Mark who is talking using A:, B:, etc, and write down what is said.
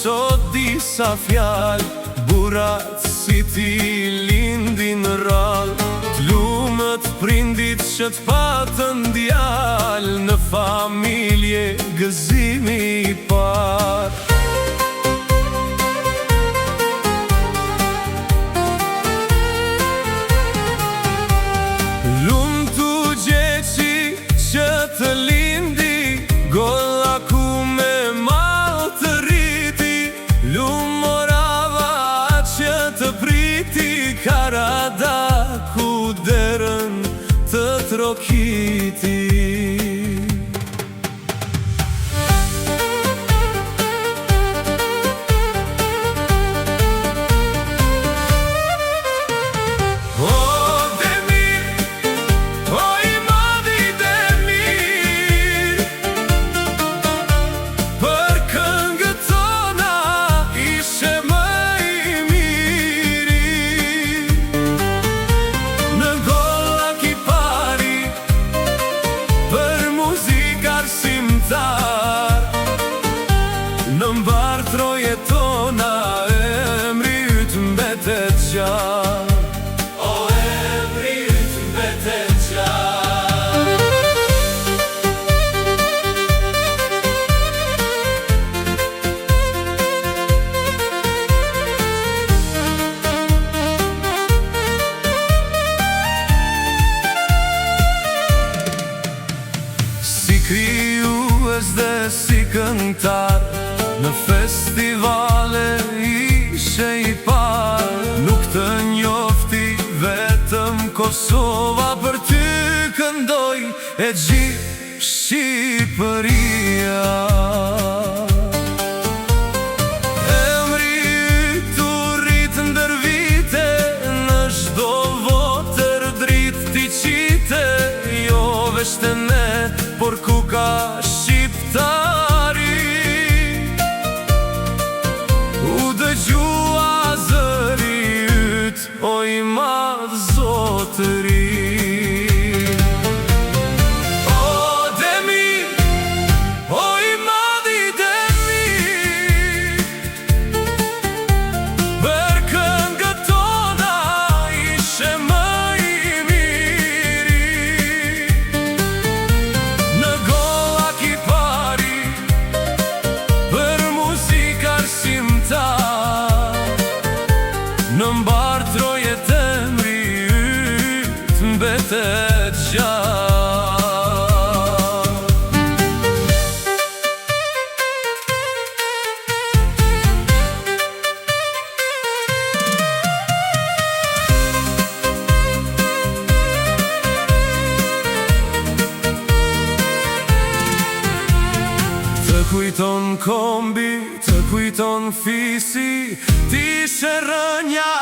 A: sot disa fjallë, burat si ti lindin rallë. T'lumët prindit që t'patën djalë, në familje gëzimi i parë. Lumë t'u gjeqi që të lindi, golla ku me malë të riti. Lumë morava që të priti, karada ku derën të trokiti. Në mbar troje tona, emri yt mbetet gjatë. O emri yt mbetet gjatë. Si krijues dhe si këngëtar, në festivale ishe i parë. Nuk të njofti vetëm Kosova, për ty këndoj e gjithë Shqipëria. Emri yt u rrit ndër vite, në çdo votër dritë ti qite. Jo veç te ne, por ku ka shqiptari, dëgjua zëri yt, o i madh zotëri. O Demir, o i madhi Demir, për këngët tona ishe më i miri. Në golla ki pari, për muzikar simtar, në mbar troje temri yt mbetet gjatë. Të kujton kombi, të kujton fisi, ti ishe rënja